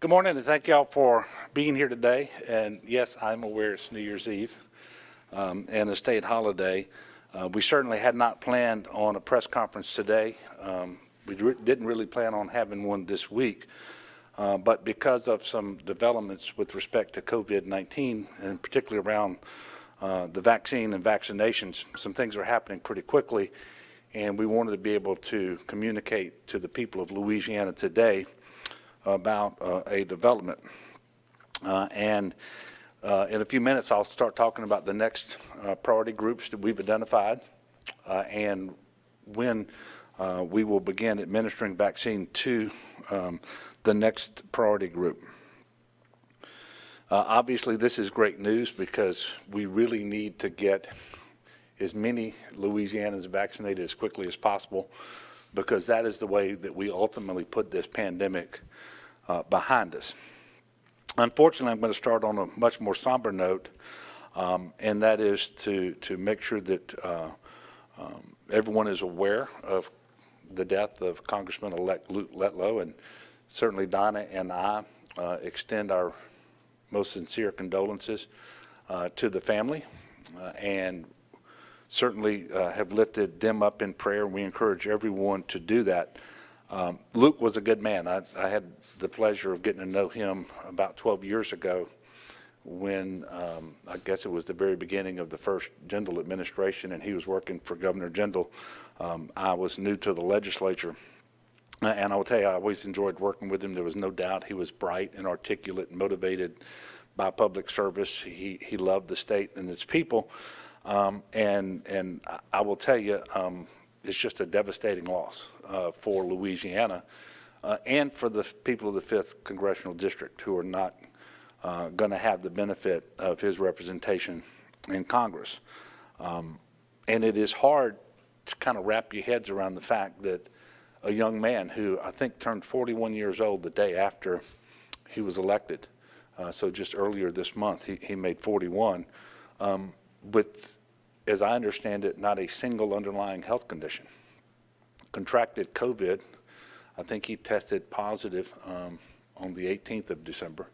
Good morning, and thank y'all for being here today. And yes, I'm aware it's New Year's Eve and a state holiday. We certainly had not planned on a press conference today. We didn't really plan on having one this week, but because of some developments with respect to COVID-19, and particularly around the vaccine and vaccinations, some things are happening pretty quickly, and we wanted to be able to communicate to the people of Louisiana today about a development. In a few minutes, I'll start talking about the next priority groups that we've identified and when we will begin administering vaccine to the next priority group. Obviously, this is great news because we really need to get as many Louisianans vaccinated as quickly as possible, because that is the way that we ultimately put this pandemic behind us. Unfortunately, I'm going to start on a much more somber note, and that is to make sure that everyone is aware of the death of Congressman-elect Luke Letlow, and certainly Donna and I extend our most sincere condolences to the family, and certainly have lifted them up in prayer. We encourage everyone to do that. Luke was a good man. I had the pleasure of getting to know him about 12 years ago when I guess it was the very beginning of the first Jindal administration, and he was working for Governor Jindal. I was new to the legislature, and I will tell you, I always enjoyed working with him. There was no doubt he was bright and articulate and motivated by public service. He loved the state and its people, and I will tell you, it's just a devastating loss for Louisiana and for the people of the 5th Congressional District, who are not going to have the benefit of his representation in Congress. And it is hard to kind of wrap your heads around the fact that a young man who I think turned 41 years old the day after he was elected, so just earlier this month he made 41, with, as I understand it, not a single underlying health condition. Contracted COVID. I think he tested positive on the 18th of December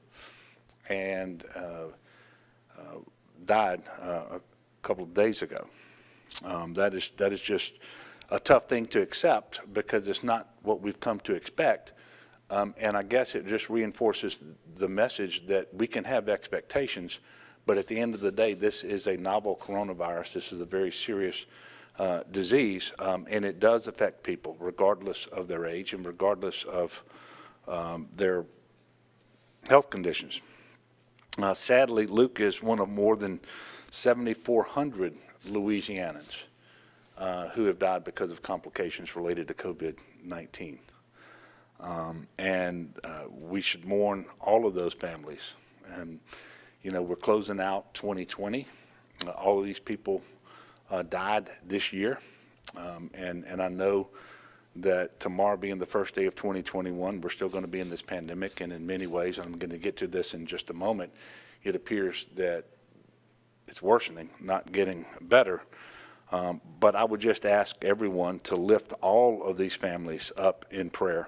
and died a couple of days ago. That is just a tough thing to accept, because it's not what we've come to expect. And I guess it just reinforces the message that we can have expectations, but at the end of the day, this is a novel coronavirus. This is a very serious disease, and it does affect people regardless of their age and regardless of their health conditions. Sadly, Luke is one of more than 7,400 Louisianans who have died because of complications related to COVID-19. And we should mourn all of those families. And you know, we're closing out 2020. All of these people died this year. And I know that tomorrow being the first day of 2021, we're still going to be in this pandemic. And in many ways, I'm going to get to this in just a moment, it appears that it's worsening, not getting better. But I would just ask everyone to lift all of these families up in prayer,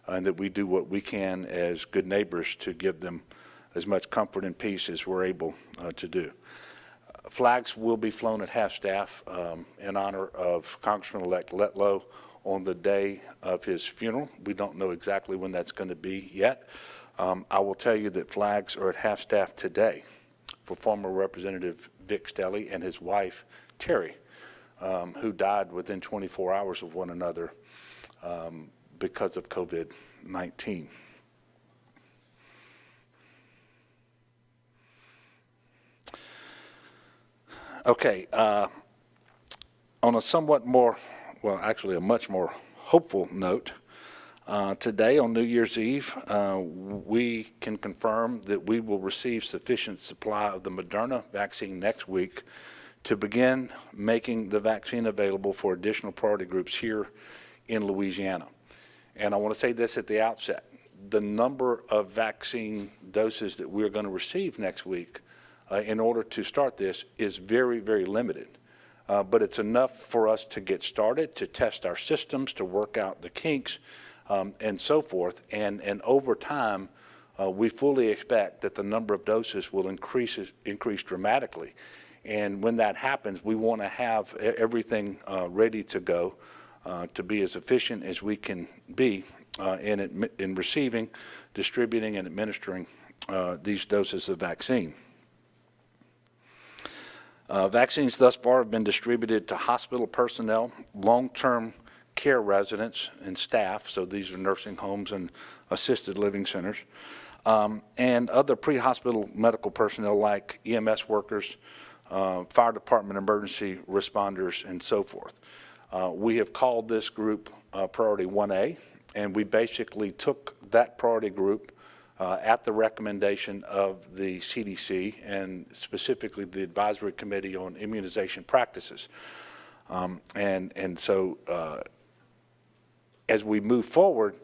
and that we do what we can as good neighbors to give them as much comfort and peace as we're able to do. Flags will be flown at half-staff in honor of Congressman-elect Letlow on the day of his funeral. We don't know exactly when that's going to be yet. I will tell you that flags are at half-staff today for former Representative Vic Stelly and his wife, Terry, who died within 24 hours of one another because of COVID-19. Okay, on a somewhat more, well, actually a much more hopeful note, today on New Year's Eve, we can confirm that we will receive sufficient supply of the Moderna vaccine next week to begin making the vaccine available for additional priority groups here in Louisiana. And I want to say this at the outset. The number of vaccine doses that we're going to receive next week in order to start this is very, very limited. But it's enough for us to get started, to test our systems, to work out the kinks, and so forth. And over time, we fully expect that the number of doses will increase dramatically. And when that happens, we want to have everything ready to go to be as efficient as we can be in receiving, distributing, and administering these doses of vaccine. Vaccines thus far have been distributed to hospital personnel, long-term care residents and staff, so these are nursing homes and assisted living centers, and other pre-hospital medical personnel like EMS workers, fire department emergency responders, and so forth. We have called this group Priority 1A, and we basically took that priority group at the recommendation of the CDC and specifically the Advisory Committee on Immunization Practices. And so as we move forward,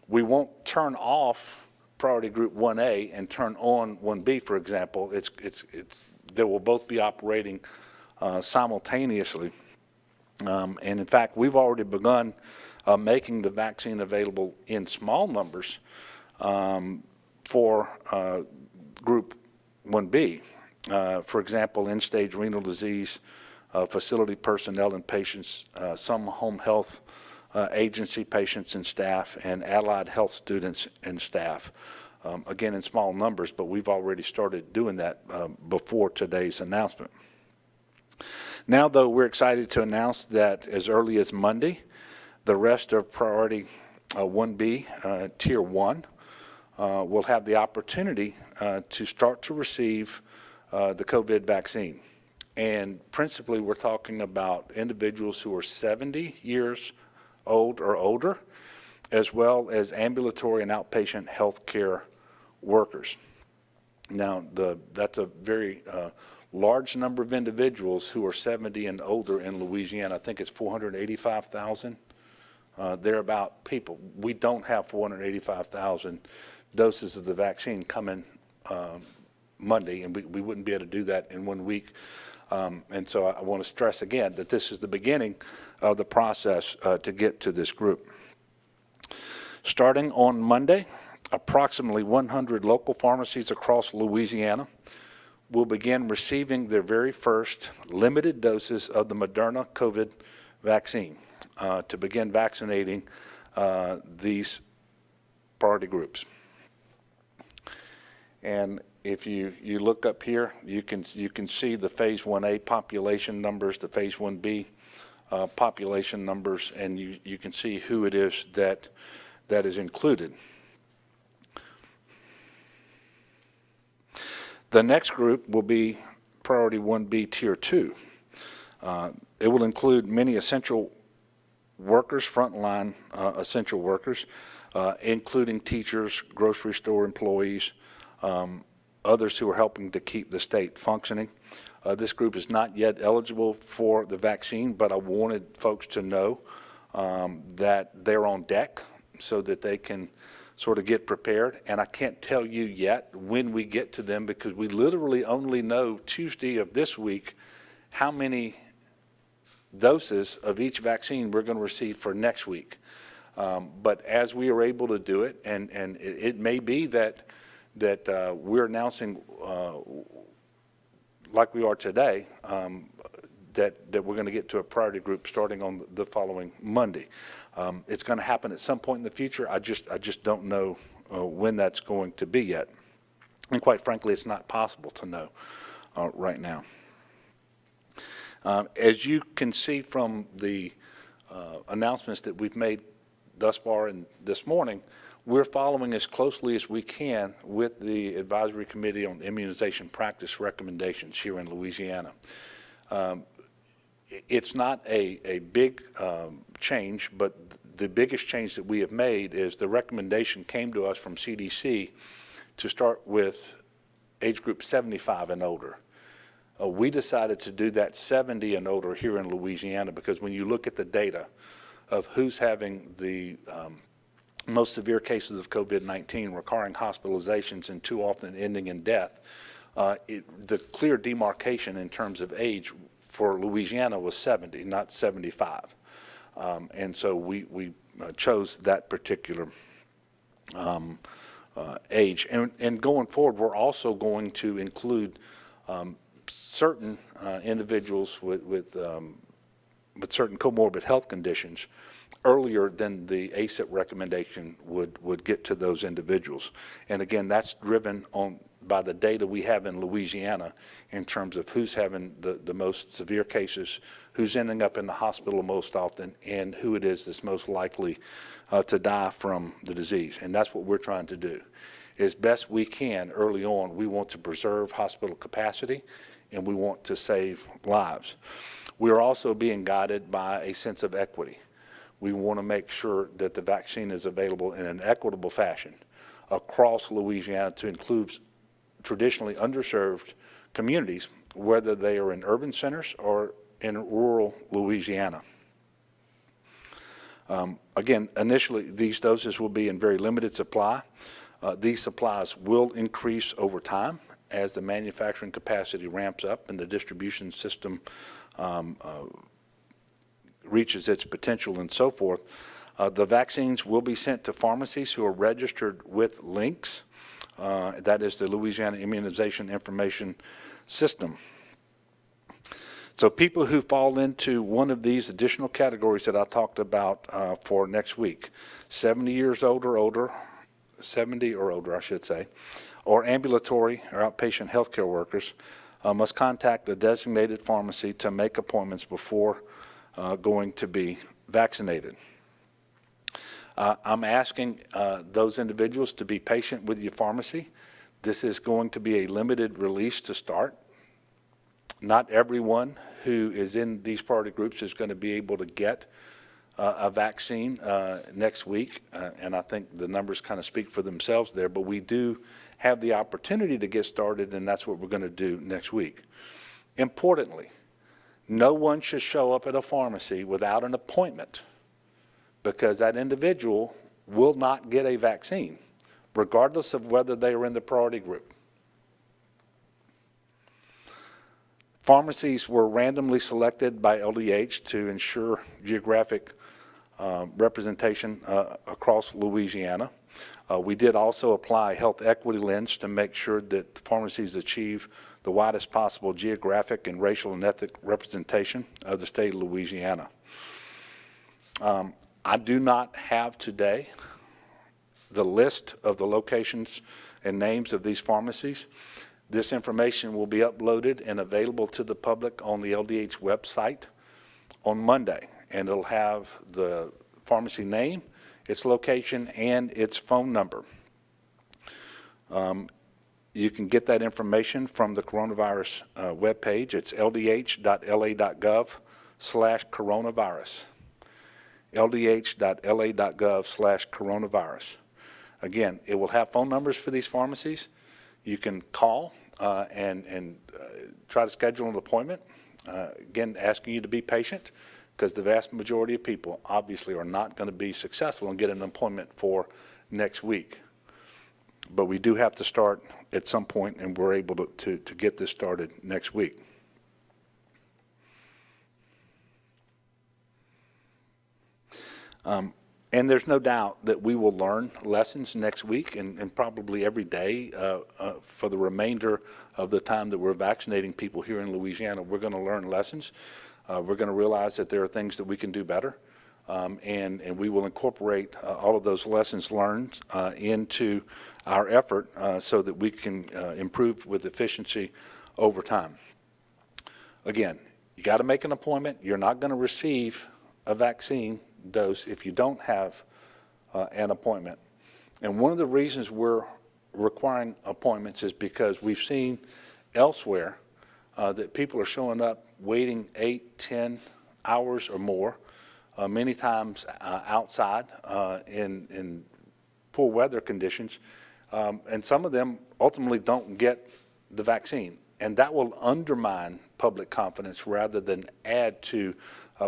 we won't turn off Priority Group 1A and turn on 1B, for example. They will both be operating simultaneously. And in fact, we've already begun making the vaccine available in small numbers for Group 1B. For example, end-stage renal disease, facility personnel and patients, some home health agency patients and staff, and allied health students and staff. Again, in small numbers, but we've already started doing that before today's announcement. Now, though, we're excited to announce that as early as Monday, the rest of Priority 1B, Tier 1, will have the opportunity to start to receive the COVID vaccine. And principally, we're talking about individuals who are 70 years old or older, as well as ambulatory and outpatient health care workers. Now, that's a very large number of individuals who are 70 and older in Louisiana. I think it's 485,000, thereabout people. We don't have 485,000 doses of the vaccine coming Monday, and we wouldn't be able to do that in 1 week. And so I want to stress again that this is the beginning of the process to get to this group. Starting on Monday, approximately 100 local pharmacies across Louisiana will begin receiving their very first limited doses of the Moderna COVID vaccine to begin vaccinating these priority groups. And if you look up here, you can see the Phase 1A population numbers, the Phase 1B population numbers, and you can see who it is that is included. The next group will be Priority 1B Tier 2. It will include many essential workers, frontline essential workers, including teachers, grocery store employees, others who are helping to keep the state functioning. This group is not yet eligible for the vaccine, but I wanted folks to know that they're on deck so that they can sort of get prepared. And I can't tell you yet when we get to them because we literally only know Tuesday of this week how many doses of each vaccine we're going to receive for next week. But as we are able to do it, and it may be that we're announcing, like we are today, that we're going to get to a priority group starting on the following Monday. It's going to happen at some point in the future. I just don't know when that's going to be yet. And quite frankly, it's not possible to know right now. As you can see from the announcements that we've made thus far and this morning, we're following as closely as we can with the Advisory Committee on Immunization Practice recommendations here in Louisiana. It's not a big change, but the biggest change that we have made is the recommendation came to us from CDC to start with age group 75 and older. We decided to do that 70 and older here in Louisiana because when you look at the data of who's having the most severe cases of COVID-19 requiring hospitalizations and too often ending in death, the clear demarcation in terms of age for Louisiana was 70, not 75. And so we chose that particular age. And going forward, we're also going to include certain individuals with certain comorbid health conditions earlier than the ACIP recommendation would get to those individuals. And again, that's driven by the data we have in Louisiana in terms of who's having the most severe cases, who's ending up in the hospital most often, and who it is that's most likely to die from the disease. And that's what we're trying to do. As best we can early on, we want to preserve hospital capacity and we want to save lives. We are also being guided by a sense of equity. We want to make sure that the vaccine is available in an equitable fashion across Louisiana to include traditionally underserved communities, whether they are in urban centers or in rural Louisiana. Again, initially, these doses will be in very limited supply. These supplies will increase over time as the manufacturing capacity ramps up and the distribution system reaches its potential and so forth. The vaccines will be sent to pharmacies who are registered with LINKS. That is the Louisiana Immunization Information System. So people who fall into one of these additional categories that I talked about for next week, 70 years old or older, 70 or older, I should say, or ambulatory or outpatient healthcare workers must contact a designated pharmacy to make appointments before going to be vaccinated. I'm asking those individuals to be patient with your pharmacy. This is going to be a limited release to start. Not everyone who is in these priority groups is going to be able to get a vaccine next week, and I think the numbers kind of speak for themselves there, but we do have the opportunity to get started, and that's what we're going to do next week. Importantly, no one should show up at a pharmacy without an appointment, because that individual will not get a vaccine, regardless of whether they are in the priority group. Pharmacies were randomly selected by LDH to ensure geographic representation across Louisiana. We did also apply a health equity lens to make sure that the pharmacies achieve the widest possible geographic and racial and ethnic representation of the state of Louisiana. I do not have today the list of the locations and names of these pharmacies. This information will be uploaded and available to the public on the LDH website on Monday, and it'll have the pharmacy name, its location, and its phone number. You can get that information from the coronavirus webpage. It's ldh.la.gov/coronavirus. ldh.la.gov/coronavirus. Again, it will have phone numbers for these pharmacies. You can call and try to schedule an appointment. Again, asking you to be patient, because the vast majority of people obviously are not going to be successful and get an appointment for next week. But we do have to start at some point, and we're able to get this started next week. And there's no doubt that we will learn lessons next week and probably every day for the remainder of the time that we're vaccinating people here in Louisiana. We're going to learn lessons. We're going to realize that there are things that we can do better, and we will incorporate all of those lessons learned into our effort so that we can improve with efficiency over time. Again, you got to make an appointment. You're not going to receive a vaccine dose if you don't have an appointment. And one of the reasons we're requiring appointments is because we've seen elsewhere that people are showing up waiting 8, 10 hours or more, many times outside in poor weather conditions, and some of them ultimately don't get the vaccine. And that will undermine public confidence rather than add to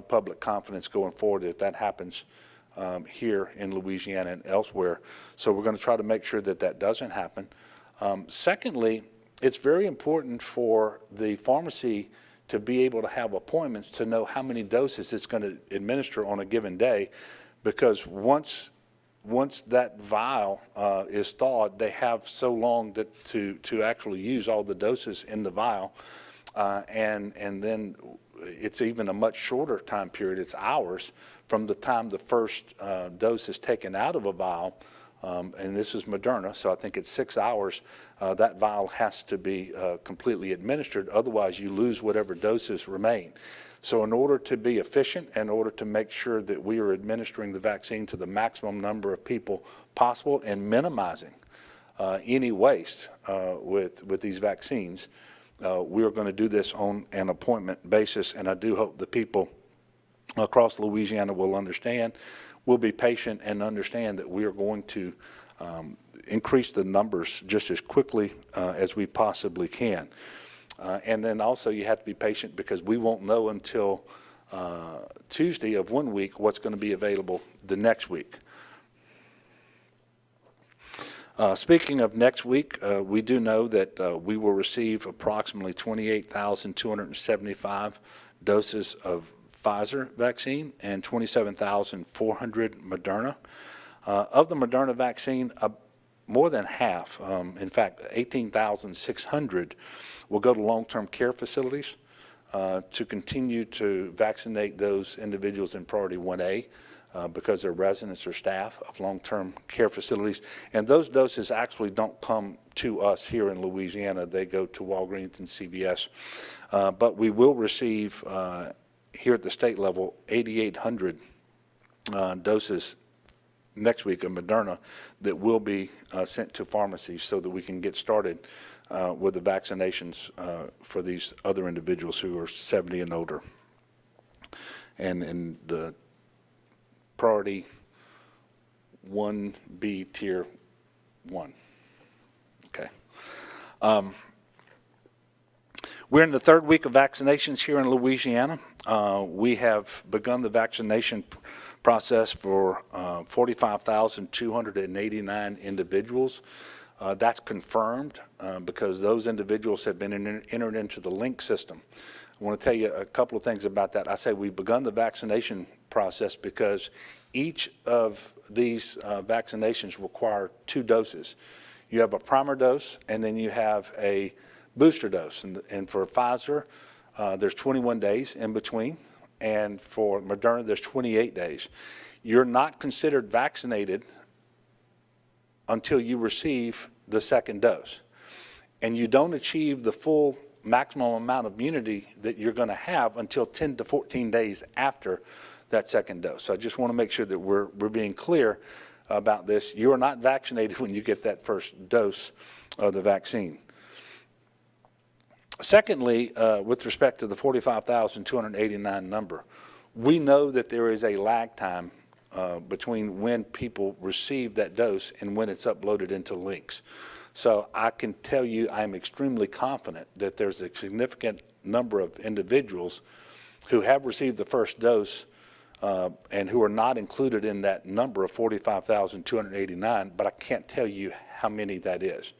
public confidence going forward if that happens here in Louisiana and elsewhere. So we're going to try to make sure that that doesn't happen. Secondly, it's very important for the pharmacy to be able to have appointments to know how many doses it's going to administer on a given day, because once once that vial is thawed, they have so long that to actually use all the doses in the vial, and then it's even a much shorter time period. It's hours from the time the first dose is taken out of a vial, and this is Moderna, so I think it's 6 hours. That vial has to be completely administered, otherwise you lose whatever doses remain. So in order to be efficient, in order to make sure that we are administering the vaccine to the maximum number of people possible and minimizing any waste with these vaccines, we are going to do this on an appointment basis, and I do hope the people across Louisiana will understand, will be patient and understand that we are going to increase the numbers just as quickly as we possibly can. And then also you have to be patient because we won't know until Tuesday of 1 week what's going to be available the next week. Speaking of next week, we do know that we will receive approximately 28,275 doses of Pfizer vaccine and 27,400 Moderna. Of the Moderna vaccine, more than half, in fact, 18,600 will go to long-term care facilities to continue to vaccinate those individuals in Priority 1A because they're residents or staff of long-term care facilities. And those doses actually don't come to us here in Louisiana. They go to Walgreens and CVS. But we will receive here at the state level 8,800 doses next week of Moderna that will be sent to pharmacies so that we can get started with the vaccinations for these other individuals who are 70 and older. And in the Priority 1B Tier 1. Okay. We're in the third week of vaccinations here in Louisiana. We have begun the vaccination process for 45,289 individuals. That's confirmed because those individuals have been entered into the link system. I want to tell you a couple of things about that. I say we've begun the vaccination process because each of these vaccinations require 2 doses. You have a primer dose and then you have a booster dose. And for Pfizer, there's 21 days in between. And for Moderna, there's 28 days. You're not considered vaccinated until you receive the second dose. And you don't achieve the full maximum amount of immunity that you're going to have until 10 to 14 days after that second dose. So I just want to make sure that we're being clear about this. You are not vaccinated when you get that first dose of the vaccine. Secondly, with respect to the 45,289 number, we know that there is a lag time between when people receive that dose and when it's uploaded into links. So I can tell you I'm extremely confident that there's a significant number of individuals who have received the first dose and who are not included in that number of 45,289, but I can't tell you how many that is.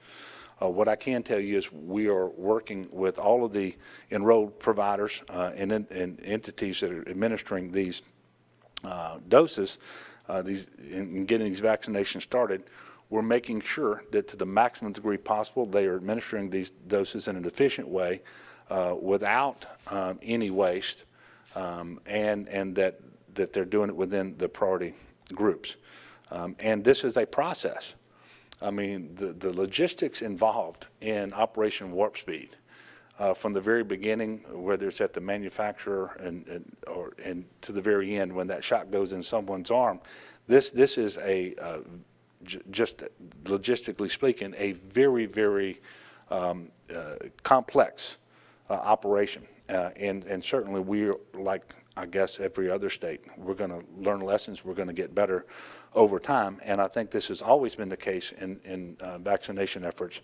What I can tell you is we are working with all of the enrolled providers and entities that are administering these doses, in getting these vaccinations started. We're making sure that to the maximum degree possible, they are administering these doses in an efficient way without any waste, and that they're doing it within the priority groups. And this is a process. I mean, the logistics involved in Operation Warp Speed from the very beginning, whether it's at the manufacturer and to the very end when that shot goes in someone's arm, this is just logistically speaking, a very, very complex operation. And certainly we're like, I guess, every other state. We're going to learn lessons. We're going to get better over time. And I think this has always been the case in vaccination efforts,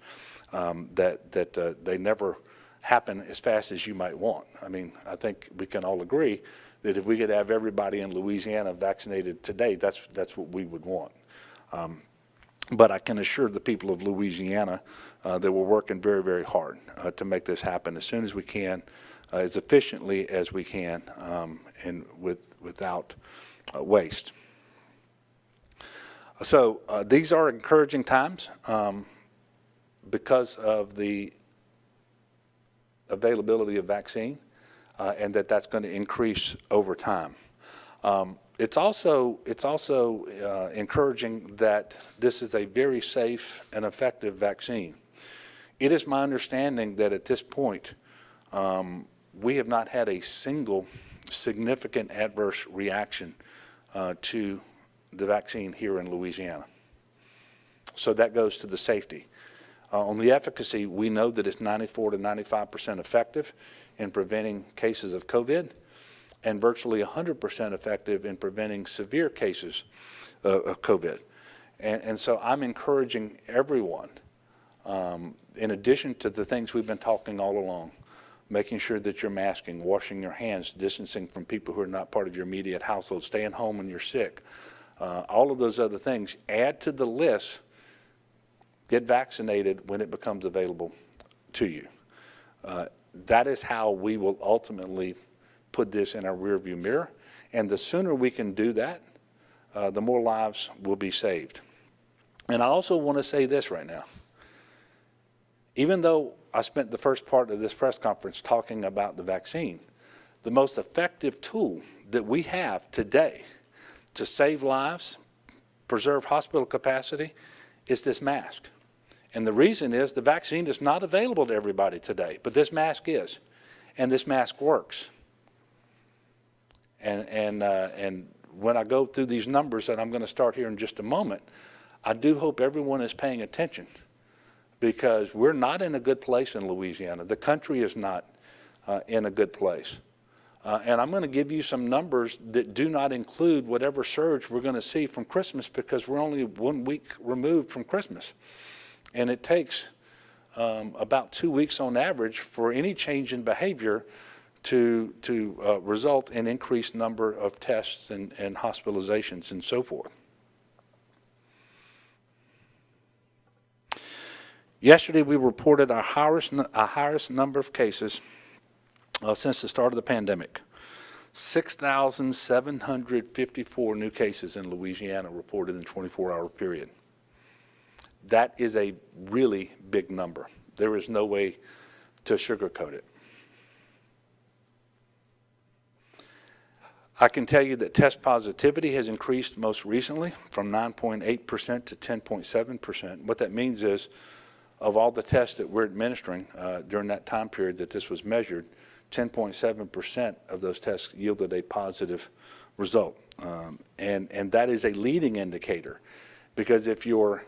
that they never happen as fast as you might want. I mean, I think we can all agree that if we could have everybody in Louisiana vaccinated today, that's what we would want. But I can assure the people of Louisiana that we're working very, very hard to make this happen as soon as we can, as efficiently as we can, and without waste. So these are encouraging times because of the availability of vaccine and that's going to increase over time. It's also encouraging that this is a very safe and effective vaccine. It is my understanding that at this point, we have not had a single significant adverse reaction to the vaccine here in Louisiana. So that goes to the safety. On the efficacy, we know that it's 94 to 95% effective in preventing cases of COVID and virtually 100% effective in preventing severe cases of COVID. And so I'm encouraging everyone, in addition to the things we've been talking all along, making sure that you're masking, washing your hands, distancing from people who are not part of your immediate household, staying home when you're sick, all of those other things, add to the list. Get vaccinated when it becomes available to you. That is how we will ultimately put this in our rearview mirror. And the sooner we can do that, the more lives will be saved. And I also want to say this right now. Even though I spent the first part of this press conference talking about the vaccine, the most effective tool that we have today to save lives, preserve hospital capacity, is this mask. And the reason is the vaccine is not available to everybody today, but this mask is, and this mask works. And when I go through these numbers, and I'm going to start here in just a moment, I do hope everyone is paying attention, because we're not in a good place in Louisiana. The country is not in a good place. And I'm going to give you some numbers that do not include whatever surge we're going to see from Christmas, because we're only 1 week removed from Christmas. And it takes about 2 weeks on average for any change in behavior to result in increased number of tests and hospitalizations and so forth. Yesterday, we reported our highest number of cases since the start of the pandemic. 6,754 new cases in Louisiana reported in a 24-hour period. That is a really big number. There is no way to sugarcoat it. I can tell you that test positivity has increased most recently from 9.8% to 10.7%. What that means is, of all the tests that we're administering during that time period that this was measured, 10.7% of those tests yielded a positive result. And that is a leading indicator, because if your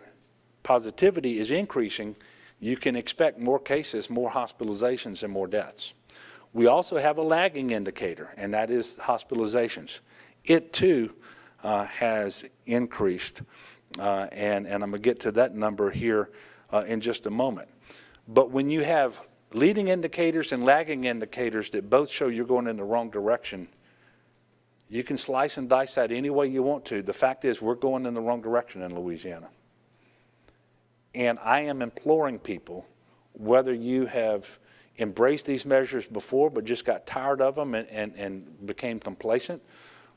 positivity is increasing, you can expect more cases, more hospitalizations, and more deaths. We also have a lagging indicator, and that is hospitalizations. It too has increased, and I'm going to get to that number here in just a moment. But when you have leading indicators and lagging indicators that both show you're going in the wrong direction, you can slice and dice that any way you want to. The fact is, we're going in the wrong direction in Louisiana. And I am imploring people, whether you have embraced these measures before but just got tired of them and became complacent,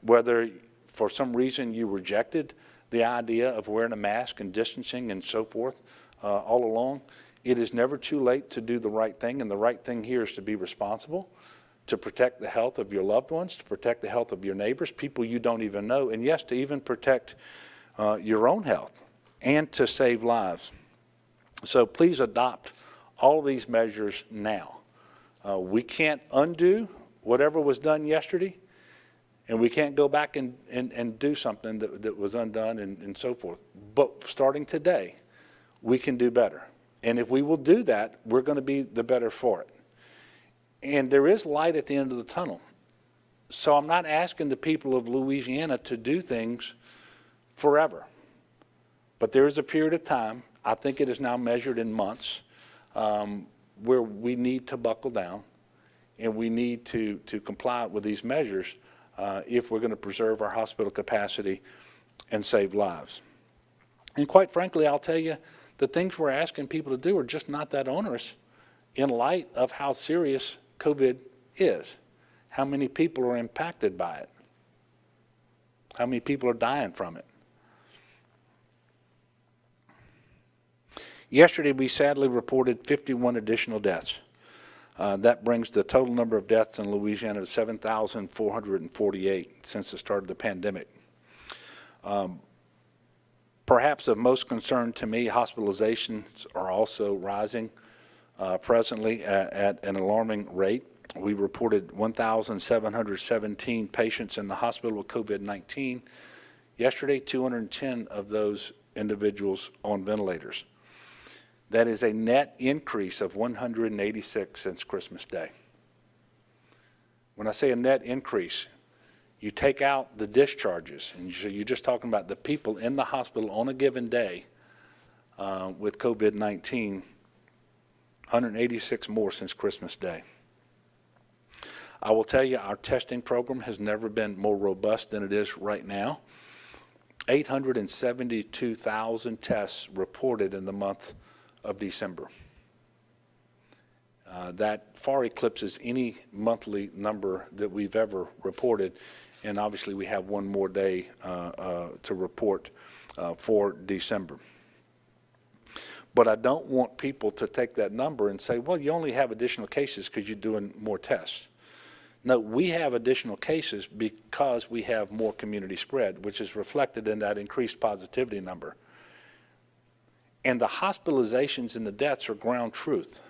whether for some reason you rejected the idea of wearing a mask and distancing and so forth all along, it is never too late to do the right thing. And the right thing here is to be responsible, to protect the health of your loved ones, to protect the health of your neighbors, people you don't even know, and yes, to even protect your own health and to save lives. So please adopt all of these measures now. We can't undo whatever was done yesterday, and we can't go back and do something that was undone and so forth. But starting today, we can do better. And if we will do that, we're going to be the better for it. And there is light at the end of the tunnel. So I'm not asking the people of Louisiana to do things forever. But there is a period of time, I think it is now measured in months, where we need to buckle down and we need to comply with these measures if we're going to preserve our hospital capacity and save lives. And quite frankly, I'll tell you, the things we're asking people to do are just not that onerous in light of how serious COVID is, how many people are impacted by it, how many people are dying from it. Yesterday, we sadly reported 51 additional deaths. That brings the total number of deaths in Louisiana to 7,448 since the start of the pandemic. Perhaps of most concern to me, hospitalizations are also rising presently at an alarming rate. We reported 1,717 patients in the hospital with COVID-19. Yesterday, 210 of those individuals on ventilators. That is a net increase of 186 since Christmas Day. When I say a net increase, you take out the discharges, and so you're just talking about the people in the hospital on a given day with COVID-19, 186 more since Christmas Day. I will tell you, our testing program has never been more robust than it is right now. 872,000 tests reported in the month of December. That far eclipses any monthly number that we've ever reported, and obviously we have one more day to report for December. But I don't want people to take that number and say, well, you only have additional cases because you're doing more tests. No, we have additional cases because we have more community spread, which is reflected in that increased positivity number. And the hospitalizations and the deaths are ground truth.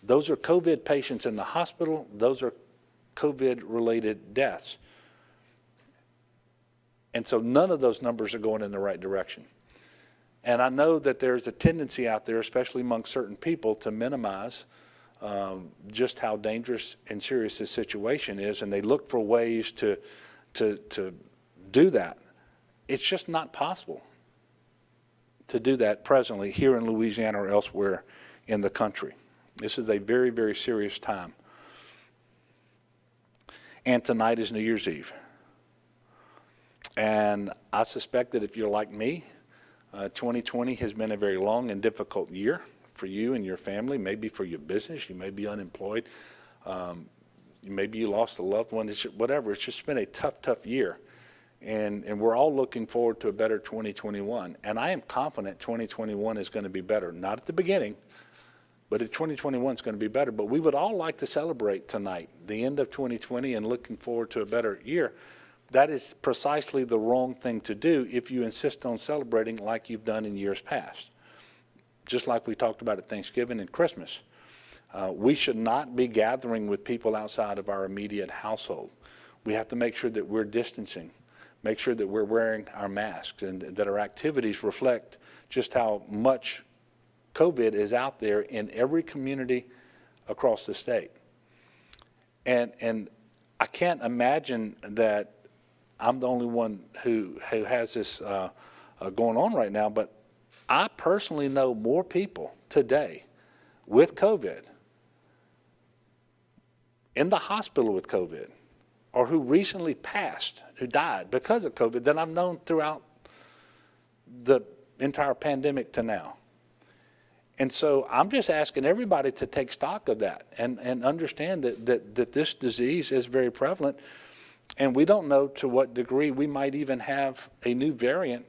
Those are COVID patients in the hospital. Those are COVID-related deaths. And so none of those numbers are going in the right direction. And I know that there's a tendency out there, especially among certain people, to minimize just how dangerous and serious this situation is, and they look for ways to do that. It's just not possible to do that presently here in Louisiana or elsewhere in the country. This is a very, very serious time. And tonight is New Year's Eve. And I suspect that if you're like me, 2020 has been a very long and difficult year for you and your family, maybe for your business. You may be unemployed. Maybe you lost a loved one, whatever. It's just been a tough, tough year. And we're all looking forward to a better 2021. And I am confident 2021 is going to be better. Not at the beginning, but 2021 is going to be better. But we would all like to celebrate tonight, the end of 2020, and looking forward to a better year. That is precisely the wrong thing to do if you insist on celebrating like you've done in years past. Just like we talked about at Thanksgiving and Christmas. We should not be gathering with people outside of our immediate household. We have to make sure that we're distancing, make sure that we're wearing our masks, and that our activities reflect just how much COVID is out there in every community across the state. And I can't imagine that I'm the only one who has this going on right now, but I personally know more people today with COVID, in the hospital with COVID, or who recently passed, who died because of COVID, than I've known throughout the entire pandemic to now. And so I'm just asking everybody to take stock of that and understand that this disease is very prevalent, and we don't know to what degree we might even have a new variant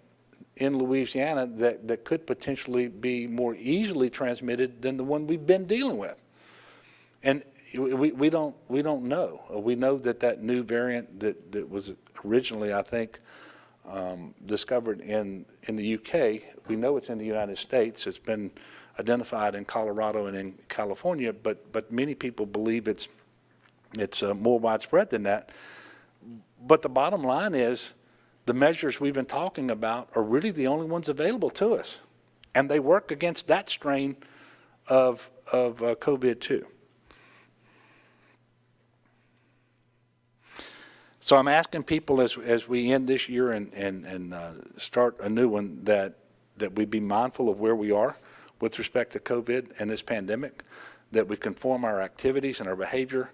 in Louisiana that could potentially be more easily transmitted than the one we've been dealing with. And we don't know. We know that new variant that was originally, I think, discovered in the UK, we know it's in the United States. It's been identified in Colorado and in California, but many people believe it's more widespread than that. But the bottom line is, the measures we've been talking about are really the only ones available to us, and they work against that strain of COVID too. So I'm asking people as we end this year and start a new one that we be mindful of where we are with respect to COVID and this pandemic, that we conform our activities and our behavior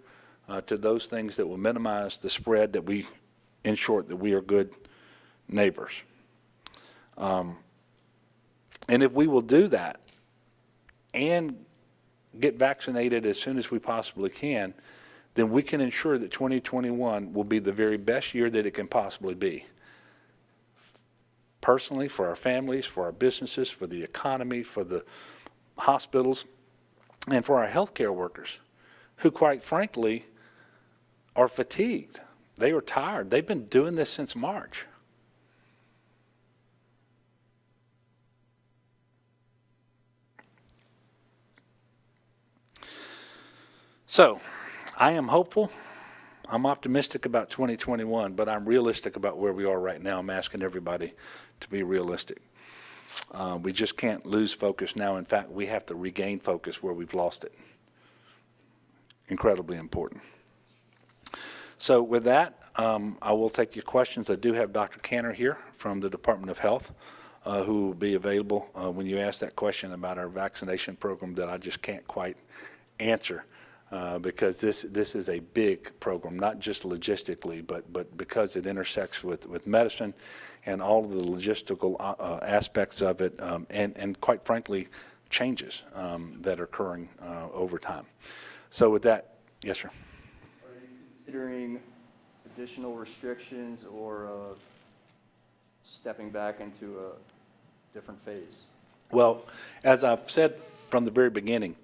to those things that will minimize the spread, that we, in short, that we are good neighbors. And if we will do that and get vaccinated as soon as we possibly can, then we can ensure that 2021 will be the very best year that it can possibly be. personally, for our families, for our businesses, for the economy, for the hospitals, and for our healthcare workers, who quite frankly are fatigued. They are tired. They've been doing this since March. So I am hopeful. I'm optimistic about 2021, but I'm realistic about where we are right now. I'm asking everybody to be realistic. We just can't lose focus now. In fact, we have to regain focus where we've lost it. Incredibly important. So with that, I will take your questions. I do have Dr. Canner here from the Department of Health, who will be available when you ask that question about our vaccination program that I just can't quite answer. Because this is a big program, not just logistically, but because it intersects with medicine and all of the logistical aspects of it, and quite frankly, changes that are occurring over time. So with that, yes, sir. Are you considering additional restrictions or stepping back into a different phase? Well, as I've said from the very beginning,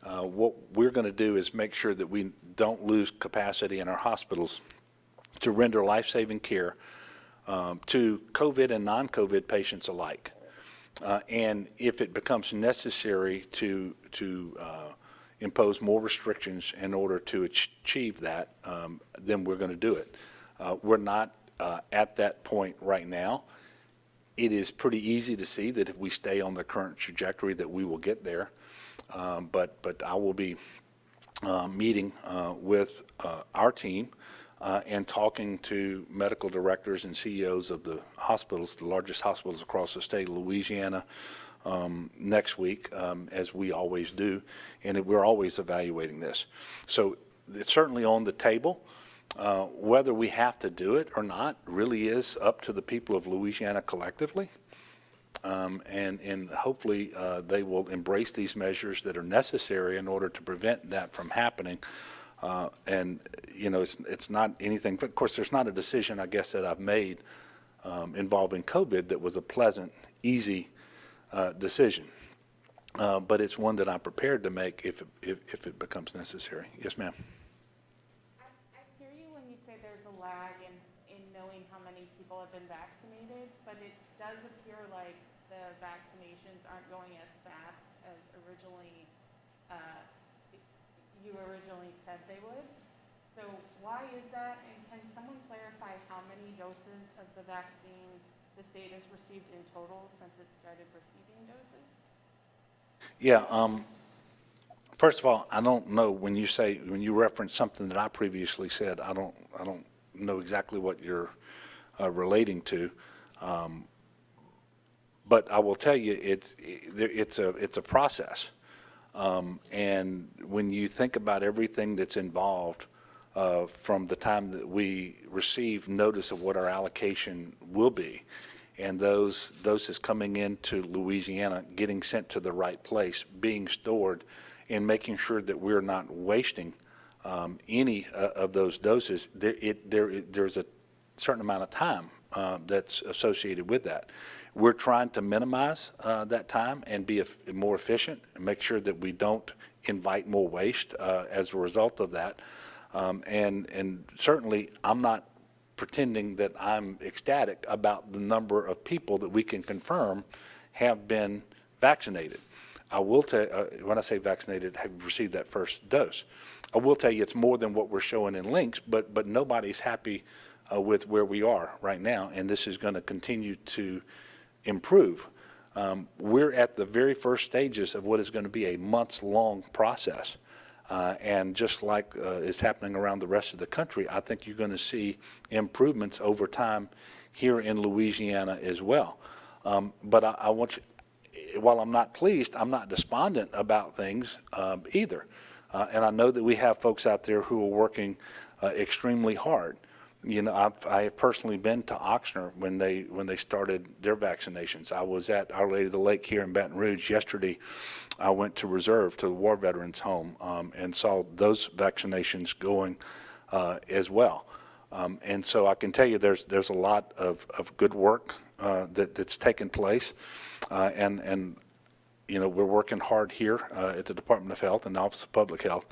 what we're going to do is make sure that we don't lose capacity in our hospitals to render life-saving care to COVID and non-COVID patients alike. And if it becomes necessary to impose more restrictions in order to achieve that, then we're going to do it. We're not at that point right now. It is pretty easy to see that if we stay on the current trajectory that we will get there. But I will be meeting with our team and talking to medical directors and CEOs of the hospitals, the largest hospitals across the state of Louisiana, next week, as we always do, and we're always evaluating this. So it's certainly on the table. Whether we have to do it or not really is up to the people of Louisiana collectively. And hopefully they will embrace these measures that are necessary in order to prevent that from happening. And you know, it's not anything. Of course, there's not a decision, I guess, that I've made involving COVID that was a pleasant, easy decision. But it's one that I'm prepared to make if it becomes necessary. Yes, ma'am. I hear you when you say there's a lag in knowing how many people have been vaccinated, but it does appear like the vaccinations aren't going as fast as you originally said they would. So why is that? And can someone clarify how many doses of the vaccine the state has received in total since it started receiving doses? Yeah. First of all, I don't know when you reference something that I previously said. I don't know exactly what you're relating to. But I will tell you, it's a process, and when you think about everything that's involved from the time that we receive notice of what our allocation will be, and those doses coming into Louisiana, getting sent to the right place, being stored, and making sure that we're not wasting any of those doses, there's a certain amount of time that's associated with that. We're trying to minimize that time and be more efficient and make sure that we don't invite more waste as a result of that. And certainly, I'm not pretending that I'm ecstatic about the number of people that we can confirm have been vaccinated. I will tell when I say vaccinated, have received that first dose. I will tell you it's more than what we're showing in links, but nobody's happy with where we are right now, and this is going to continue to improve. We're at the very first stages of what is going to be a months-long process. And just like is happening around the rest of the country, I think you're going to see improvements over time here in Louisiana as well. But I want you, while I'm not pleased, I'm not despondent about things either. And I know that we have folks out there who are working extremely hard. You know, I have personally been to Oxnard when they started their vaccinations. I was at Our Lady of the Lake here in Baton Rouge yesterday. I went to Reserve, to the War Veterans Home, and saw those vaccinations going as well. And so I can tell you there's a lot of good work that's taken place. And you know, we're working hard here at the Department of Health and the Office of Public Health.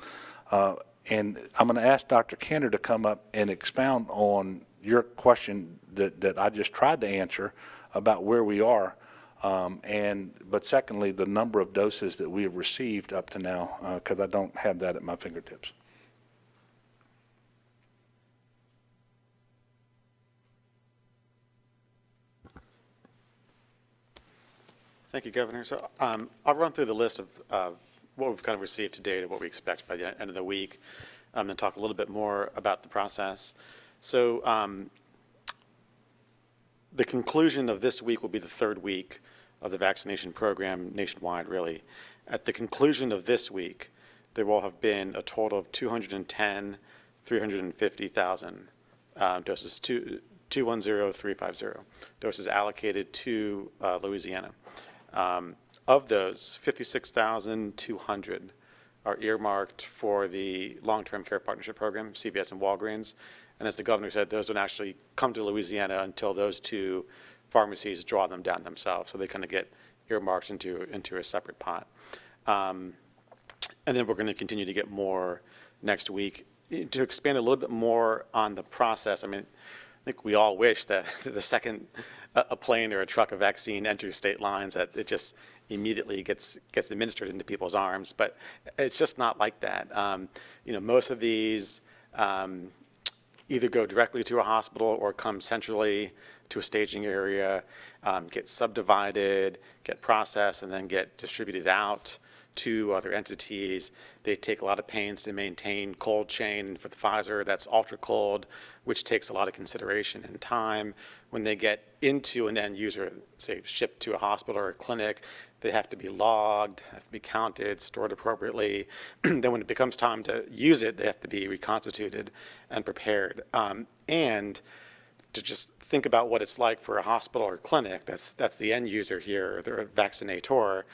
And I'm going to ask Dr. Kenner to come up and expound on your question that I just tried to answer about where we are. But secondly, the number of doses that we have received up to now, because I don't have that at my fingertips. Thank you, Governor. So I'll run through the list of what we've kind of received to date and what we expect by the end of the week, and talk a little bit more about the process. So the conclusion of this week will be the third week of the vaccination program nationwide, really. At the conclusion of this week, there will have been a total of 350,000 doses, 210,350 doses allocated to Louisiana. Of those, 56,200 are earmarked for the long-term care partnership program, CVS and Walgreens. And as the governor said, those don't actually come to Louisiana until those two pharmacies draw them down themselves. So they kind of get earmarked into a separate pot. And then we're going to continue to get more next week. To expand a little bit more on the process, I mean, I think we all wish that the second a plane or a truck of vaccine enters state lines, that it just immediately gets administered into people's arms. But it's just not like that. You know, most of these either go directly to a hospital or come centrally to a staging area, get subdivided, get processed, and then get distributed out to other entities. They take a lot of pains to maintain cold chain. For the Pfizer, that's ultra cold, which takes a lot of consideration and time. When they get into an end user, say shipped to a hospital or a clinic, they have to be logged, have to be counted, stored appropriately. Then when it becomes time to use it, they have to be reconstituted and prepared. And to just think about what it's like for a hospital or clinic, that's the end user here, the vaccinator.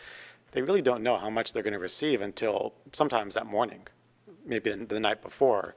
They really don't know how much they're going to receive until sometimes that morning, maybe the night before,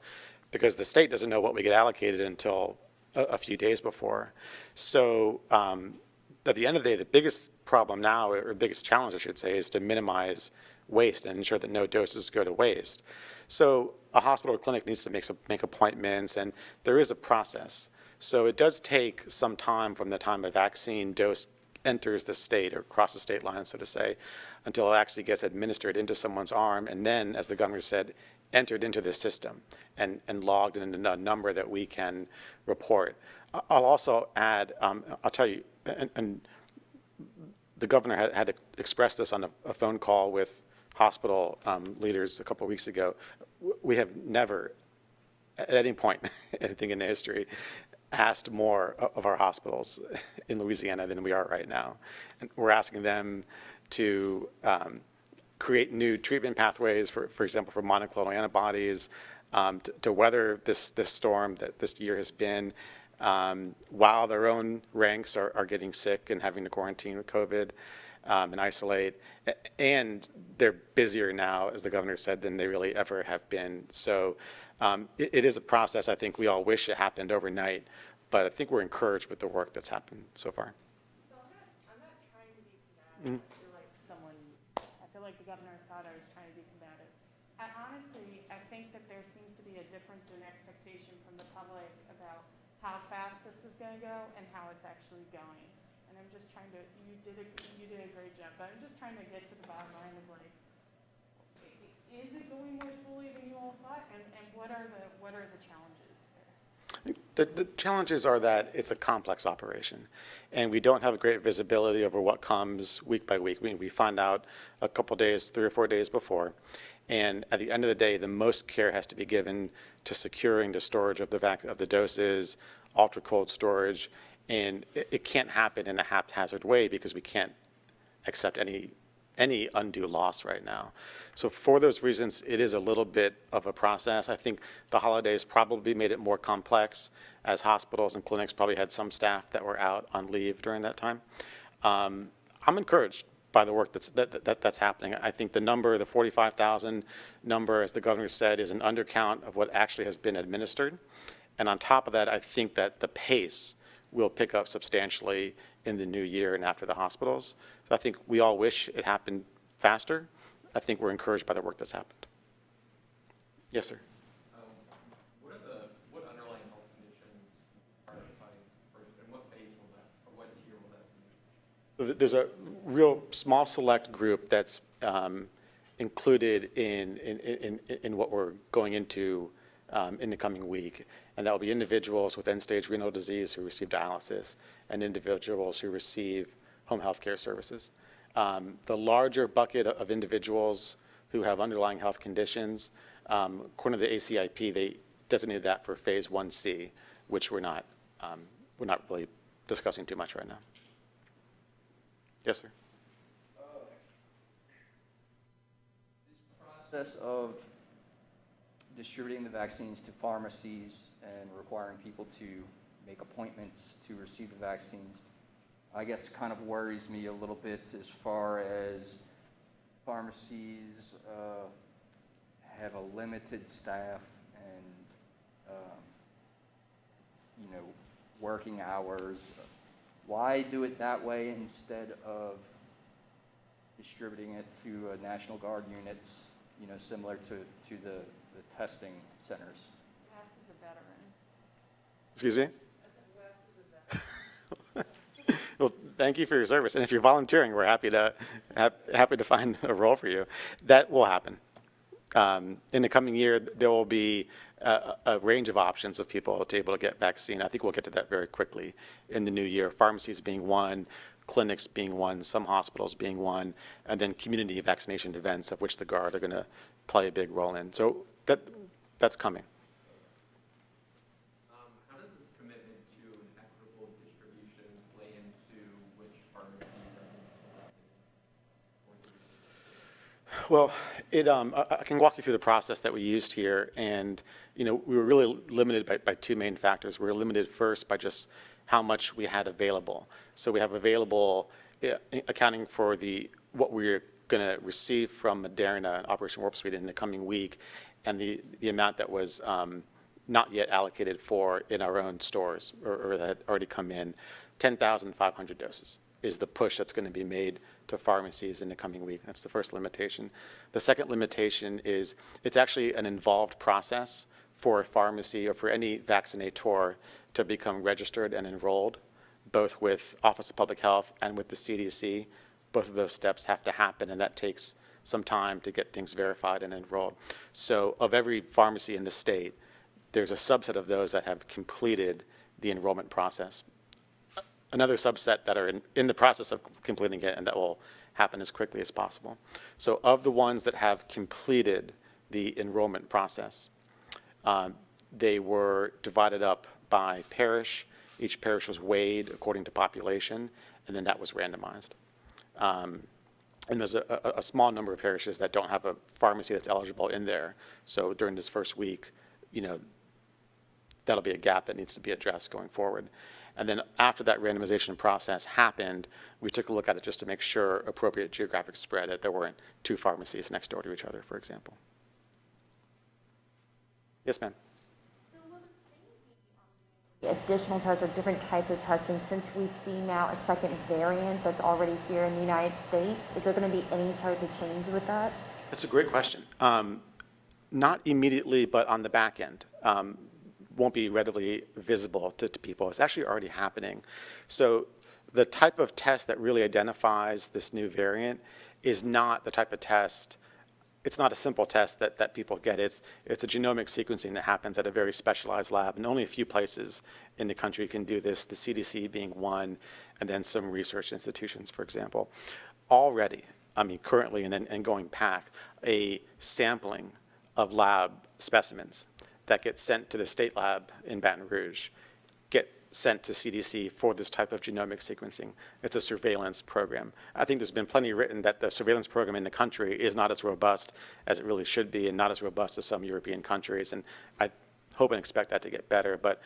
because the state doesn't know what we get allocated until a few days before. So at the end of the day, the biggest problem now, or biggest challenge I should say, is to minimize waste and ensure that no doses go to waste. So a hospital or clinic needs to make appointments, and there is a process. So it does take some time from the time a vaccine dose enters the state or across the state line, so to say, until it actually gets administered into someone's arm, and then, as the governor said, entered into the system and logged in a number that we can report. I'll also add, I'll tell you, and the governor had to express this on a phone call with hospital leaders a couple of weeks ago. We have never, at any point, anything in the history, asked more of our hospitals in Louisiana than we are right now. And we're asking them to create new treatment pathways, for example, for monoclonal antibodies, to weather this storm that this year has been, while their own ranks are getting sick and having to quarantine with COVID and isolate. And they're busier now, as the governor said, than they really ever have been. So it is a process. I think we all wish it happened overnight, but I think we're encouraged with the work that's happened so far. So I'm not trying to be combative. I feel like the governor thought I was trying to be combative. Honestly, I think that there seems to be a difference in expectation from the public about how fast this was going to go and how it's actually going. And I'm just trying to, you did a great job, but I'm just trying to get to the bottom line of like, is it going more slowly than you all thought? And what are the challenges there? The challenges are that it's a complex operation, and we don't have great visibility over what comes week by week. We find out a couple days, 3 or 4 days before, and at the end of the day, the most care has to be given to securing the storage of the doses, ultra cold storage, and it can't happen in a haphazard way because we can't accept any undue loss right now. So for those reasons, it is a little bit of a process. I think the holidays probably made it more complex, as hospitals and clinics probably had some staff that were out on leave during that time. I'm encouraged by the work that's happening. I think the number, the 45,000 number, as the governor said, is an undercount of what actually has been administered. And on top of that, I think that the pace will pick up substantially in the new year and after the hospitals. So I think we all wish it happened faster. I think we're encouraged by the work that's happened. Yes, sir. What underlying health conditions are identified first, and what phase will that, or what tier will that be? So there's a real small select group that's included in what we're going into in the coming week, and that will be individuals with end-stage renal disease who receive dialysis and individuals who receive home health care services. The larger bucket of individuals who have underlying health conditions, according to the ACIP, they designated that for phase 1C, which we're not really discussing too much right now. Yes, sir. This process of distributing the vaccines to pharmacies and requiring people to make appointments to receive the vaccines, I guess kind of worries me a little bit as far as pharmacies have a limited staff and, working hours. Why do it that way instead of distributing it to National Guard units, similar to the testing centers? Wes is a veteran. Excuse me? I said Wes is a veteran. Well, thank you for your service. And if you're volunteering, we're happy to find a role for you. That will happen. In the coming year, there will be a range of options of people to able to get vaccine. I think we'll get to that very quickly in the new year. Pharmacies being one, clinics being one, some hospitals being one, and then community vaccination events, of which the Guard are going to play a big role in. So that's coming. How does this commitment to an equitable distribution play into which pharmacies are being selected? Well, I can walk you through the process that we used here, and we were really limited by two main factors. We were limited first by just how much we had available. So we have available, accounting for what we're going to receive from Moderna and Operation Warp Speed in the coming week, and the amount that was not yet allocated for in our own stores or that had already come in. 10,500 doses is the push that's going to be made to pharmacies in the coming week. That's the first limitation. The second limitation is it's actually an involved process for a pharmacy or for any vaccinator to become registered and enrolled, both with Office of Public Health and with the CDC. Both of those steps have to happen, and that takes some time to get things verified and enrolled. So of every pharmacy in the state, there's a subset of those that have completed the enrollment process. Another subset that are in the process of completing it, and that will happen as quickly as possible. So of the ones that have completed the enrollment process, they were divided up by parish. Each parish was weighed according to population, and then that was randomized. And there's a small number of parishes that don't have a pharmacy that's eligible in there. So during this first week, that'll be a gap that needs to be addressed going forward. And then after that randomization process happened, we took a look at it just to make sure appropriate geographic spread, that there weren't two pharmacies next door to each other, for example. Yes, ma'am. So will the state be additional tests or different types of testing since we see now a second variant that's already here in the United States? Is there going to be any type of change with that? That's a great question. Not immediately, but on the back end. Won't be readily visible to people. It's actually already happening. So the type of test that really identifies this new variant is not the type of test, it's not a simple test that people get. It's a genomic sequencing that happens at a very specialized lab, and only a few places in the country can do this, the CDC being one, and then some research institutions, for example. Already, currently and going back, a sampling of lab specimens that get sent to the state lab in Baton Rouge get sent to CDC for this type of genomic sequencing. It's a surveillance program. I think there's been plenty written that the surveillance program in the country is not as robust as it really should be and not as robust as some European countries, and I hope and expect that to get better. But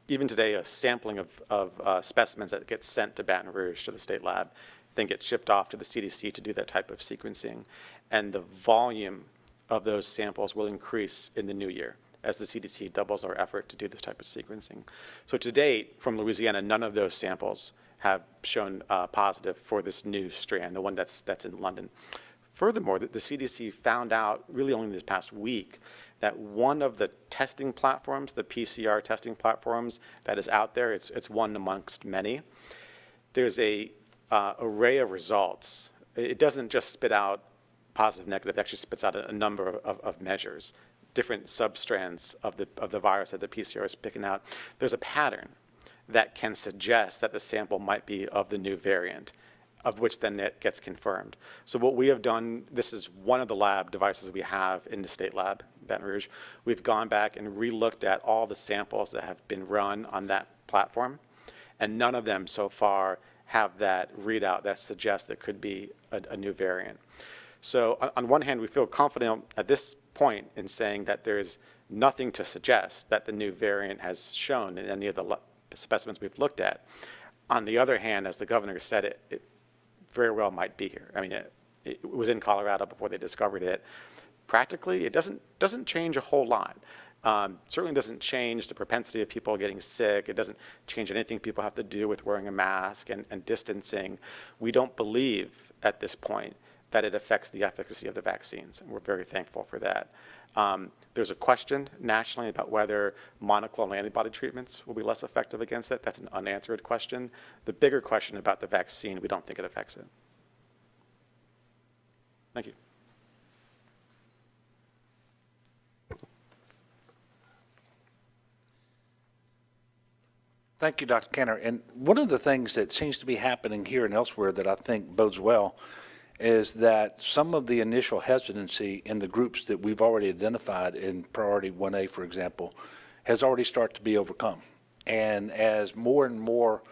even today, a sampling of specimens that gets sent to Baton Rouge to the state lab then gets shipped off to the CDC to do that type of sequencing. And the volume of those samples will increase in the new year as the CDC doubles our effort to do this type of sequencing. So to date, from Louisiana, none of those samples have shown positive for this new strand, the one that's in London. Furthermore, the CDC found out really only this past week that one of the testing platforms, the PCR testing platforms that is out there, it's one amongst many. There's a array of results. It doesn't just spit out positive, negative. It actually spits out a number of measures, different substrands of the virus that the PCR is picking out. There's a pattern that can suggest that the sample might be of the new variant, of which then it gets confirmed. So what we have done, this is one of the lab devices we have in the state lab, Baton Rouge. We've gone back and re-looked at all the samples that have been run on that platform, and none of them so far have that readout that suggests there could be a new variant. So on one hand, we feel confident at this point in saying that there's nothing to suggest that the new variant has shown in any of the specimens we've looked at. On the other hand, as the governor said, it very well might be here. I mean, it was in Colorado before they discovered it. Practically, it doesn't change a whole lot. Certainly doesn't change the propensity of people getting sick. It doesn't change anything people have to do with wearing a mask and distancing. We don't believe at this point that it affects the efficacy of the vaccines, and we're very thankful for that. There's a question nationally about whether monoclonal antibody treatments will be less effective against it. That's an unanswered question. The bigger question about the vaccine, we don't think it affects it. Thank you. Thank you, Dr. Kenner. And one of the things that seems to be happening here and elsewhere that I think bodes well is that some of the initial hesitancy in the groups that we've already identified in priority 1A, for example, has already started to be overcome. And as more and more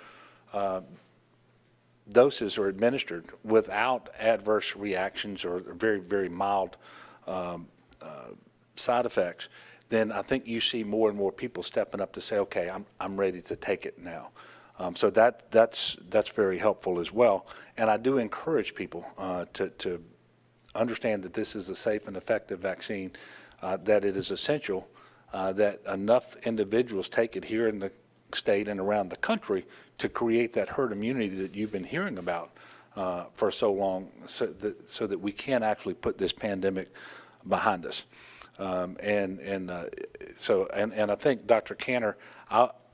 doses are administered without adverse reactions or very, very mild side effects, then I think you see more and more people stepping up to say, okay, I'm ready to take it now. So that's very helpful as well. And I do encourage people to understand that this is a safe and effective vaccine, that it is essential that enough individuals take it here in the state and around the country to create that herd immunity that you've been hearing about for so long, so that we can actually put this pandemic behind us. And I think, Dr. Canner,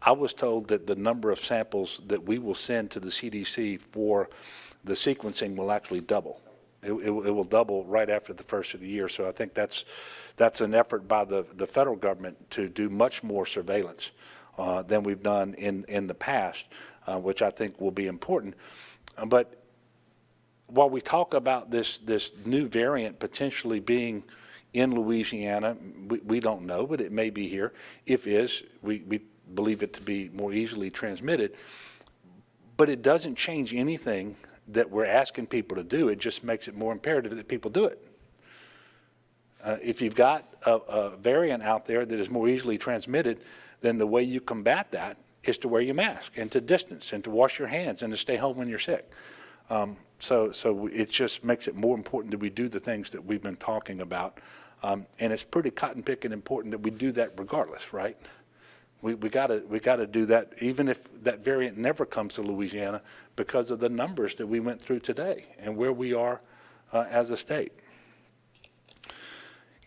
I was told that the number of samples that we will send to the CDC for the sequencing will actually double. It will double right after the first of the year. So I think that's an effort by the federal government to do much more surveillance than we've done in the past, which I think will be important. But while we talk about this new variant potentially being in Louisiana, we don't know, but it may be here. If is, we believe it to be more easily transmitted. But it doesn't change anything that we're asking people to do. It just makes it more imperative that people do it. If you've got a variant out there that is more easily transmitted, then the way you combat that is to wear your mask and to distance and to wash your hands and to stay home when you're sick. So it just makes it more important that we do the things that we've been talking about. And it's pretty cotton picking important that we do that regardless, right? We gotta do that even if that variant never comes to Louisiana, because of the numbers that we went through today and where we are as a state.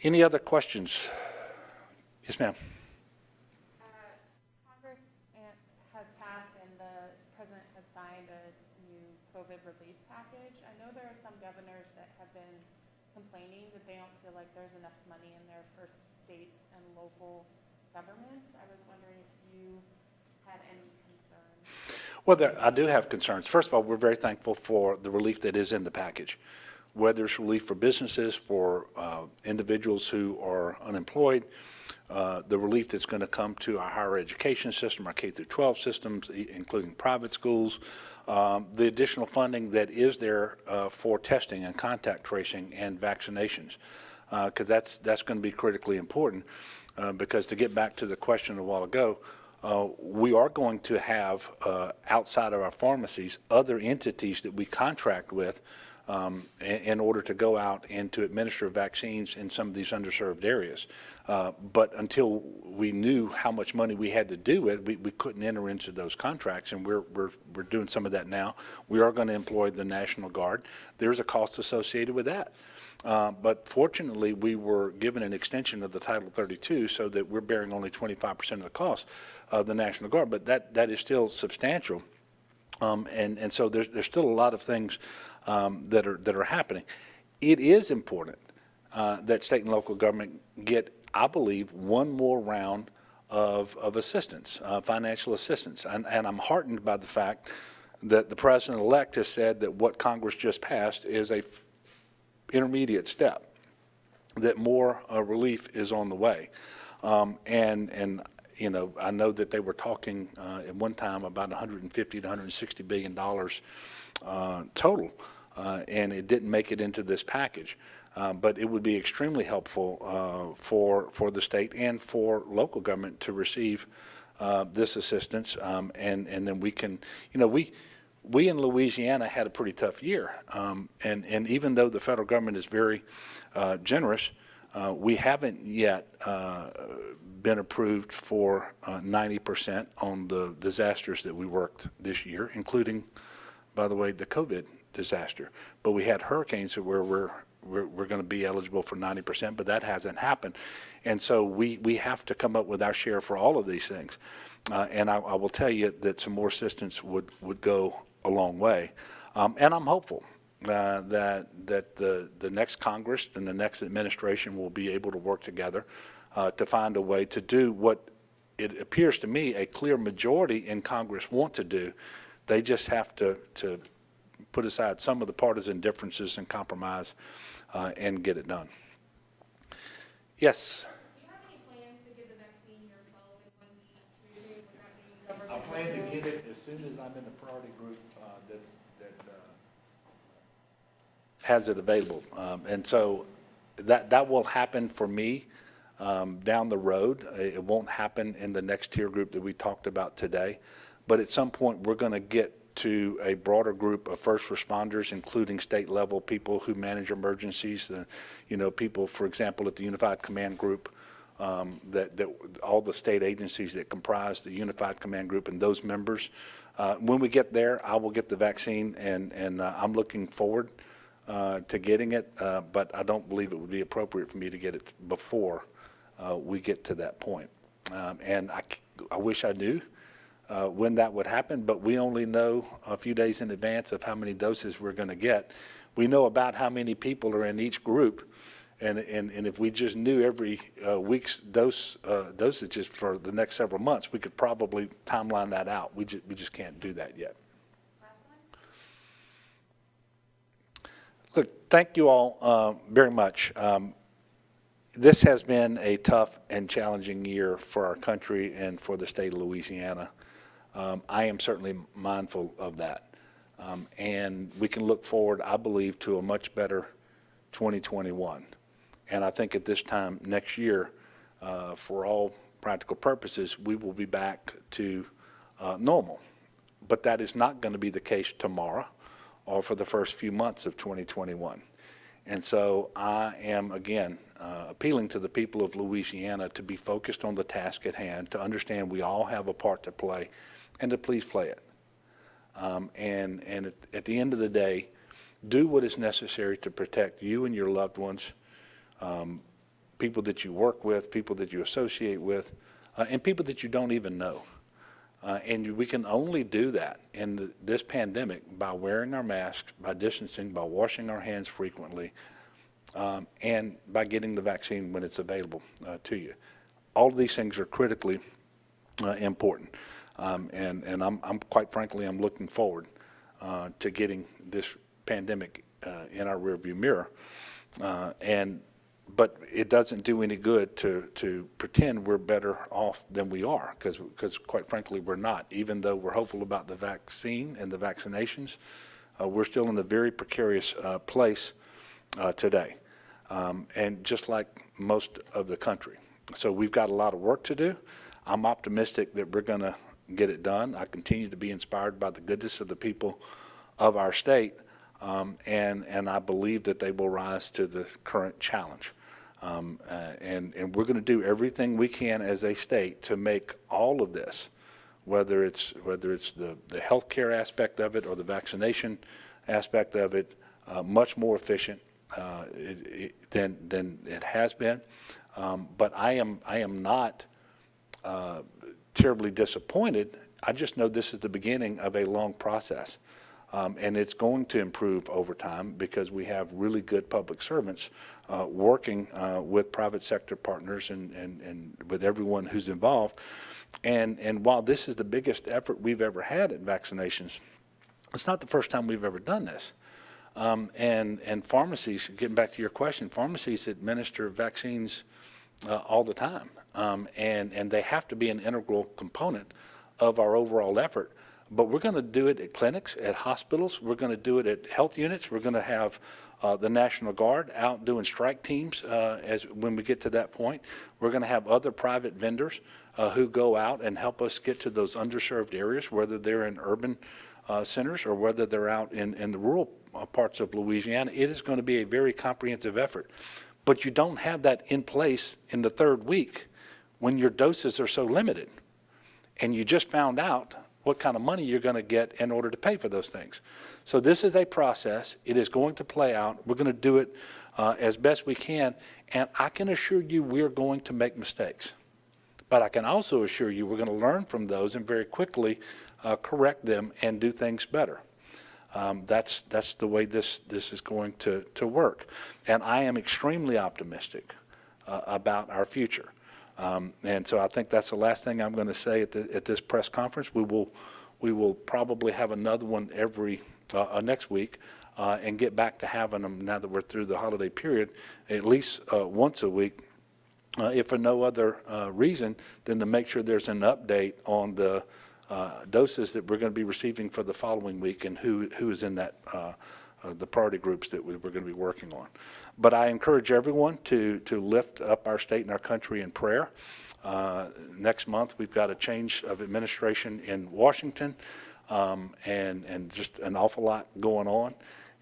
Any other questions? Yes, ma'am. Congress has passed and the president has signed a new COVID relief package. I know there are some governors that have been complaining that they don't feel like there's enough money in there for states and local governments. I was wondering if you had any concerns. Well, I do have concerns. First of all, we're very thankful for the relief that is in the package, whether it's relief for businesses, for individuals who are unemployed, the relief that's going to come to our higher education system, our K through 12 systems, including private schools, the additional funding that is there for testing and contact tracing and vaccinations, because that's going to be critically important. Because to get back to the question a while ago, we are going to have outside of our pharmacies other entities that we contract with in order to go out and to administer vaccines in some of these underserved areas. But until we knew how much money we had to do it, we couldn't enter into those contracts, and we're doing some of that now. We are going to employ the National Guard. There's a cost associated with that. But fortunately, we were given an extension of the Title 32 so that we're bearing only 25% of the cost of the National Guard, but that is still substantial. And so there's still a lot of things that are happening. It is important that state and local government get, I believe, one more round of assistance, financial assistance. And I'm heartened by the fact that the president-elect has said that what Congress just passed is a intermediate step, that more relief is on the way. And you know, I know that they were talking at one time about $150 to $160 billion total, and it didn't make it into this package. But it would be extremely helpful for the state and for local government to receive this assistance, and then we can, you know, we in Louisiana had a pretty tough year, and even though the federal government is very generous, we haven't yet been approved for 90% on the disasters that we worked this year, including, by the way, the COVID disaster. But we had hurricanes where we're going to be eligible for 90%, but that hasn't happened. And so we have to come up with our share for all of these things. And I will tell you that some more assistance would go a long way. And I'm hopeful that the next Congress and the next administration will be able to work together to find a way to do what it appears to me a clear majority in Congress want to do. They just have to put aside some of the partisan differences and compromise and get it done. Yes? Do you have any plans to get the vaccine yourself in 1 week, without being I government? plan to get it as soon as I'm in the priority group that has it available. And so that will happen for me down the road. It won't happen in the next tier group that we talked about today. But at some point, we're going to get to a broader group of first responders, including state level people who manage emergencies, you know, people, for example, at the Unified Command Group, that all the state agencies that comprise the Unified Command Group and those members. When we get there, I will get the vaccine, and I'm looking forward to getting it, but I don't believe it would be appropriate for me to get it before we get to that point. And I wish I knew when that would happen, but we only know a few days in advance of how many doses we're going to get. We know about how many people are in each group, and if we just knew every week's dosages for the next several months, we could probably timeline that out. We just can't do that yet. Look, thank you all very much. This has been a tough and challenging year for our country and for the state of Louisiana. I am certainly mindful of that. And we can look forward, I believe, to a much better 2021. And I think at this time next year, for all practical purposes, we will be back to normal. But that is not going to be the case tomorrow or for the first few months of 2021. And so I am, again, appealing to the people of Louisiana to be focused on the task at hand, to understand we all have a part to play, and to please play it. And at the end of the day, do what is necessary to protect you and your loved ones, people that you work with, people that you associate with, and people that you don't even know. And we can only do that in this pandemic by wearing our masks, by distancing, by washing our hands frequently, and by getting the vaccine when it's available to you. All of these things are critically important. And I'm quite frankly, I'm looking forward to getting this pandemic in our rearview mirror. But it doesn't do any good to pretend we're better off than we are, because quite frankly, we're not. Even though we're hopeful about the vaccine and the vaccinations, we're still in a very precarious place today, and just like most of the country. So we've got a lot of work to do. I'm optimistic that we're going to get it done. I continue to be inspired by the goodness of the people of our state, And I believe that they will rise to the current challenge. And we're going to do everything we can as a state to make all of this, whether it's the healthcare aspect of it or the vaccination aspect of it, much more efficient than it has been. But I am not terribly disappointed. I just know this is the beginning of a long process. And it's going to improve over time because we have really good public servants working with private sector partners and with everyone who's involved. And while this is the biggest effort we've ever had in vaccinations, it's not the first time we've ever done this. And pharmacies, getting back to your question, pharmacies administer vaccines all the time. And they have to be an integral component of our overall effort. But we're going to do it at clinics, at hospitals. We're going to do it at health units. We're going to have the National Guard out doing strike teams when we get to that point. We're going to have other private vendors who go out and help us get to those underserved areas, whether they're in urban centers or whether they're out in the rural parts of Louisiana. It is going to be a very comprehensive effort. But you don't have that in place in the third week when your doses are so limited. And you just found out what kind of money you're going to get in order to pay for those things. So this is a process. It is going to play out. We're going to do it as best we can. And I can assure you we're going to make mistakes. But I can also assure you we're going to learn from those and very quickly correct them and do things better. That's the way this is going to work. And I am extremely optimistic about our future. And so I think that's the last thing I'm going to say at this press conference. We will probably have another one next week and get back to having them now that we're through the holiday period, at least once a week, if for no other reason than to make sure there's an update on the doses that we're going to be receiving for the following week and who is in that the priority groups that we're going to be working on. But I encourage everyone to lift up our state and our country in prayer. Next month, we've got a change of administration in Washington and just an awful lot going on.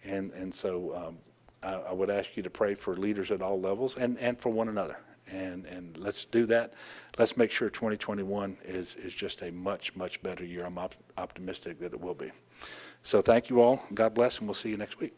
And so I would ask you to pray for leaders at all levels and for one another. And let's do that. Let's make sure 2021 is just a much, much better year. I'm optimistic that it will be. So thank you all. God bless, and we'll see you next week.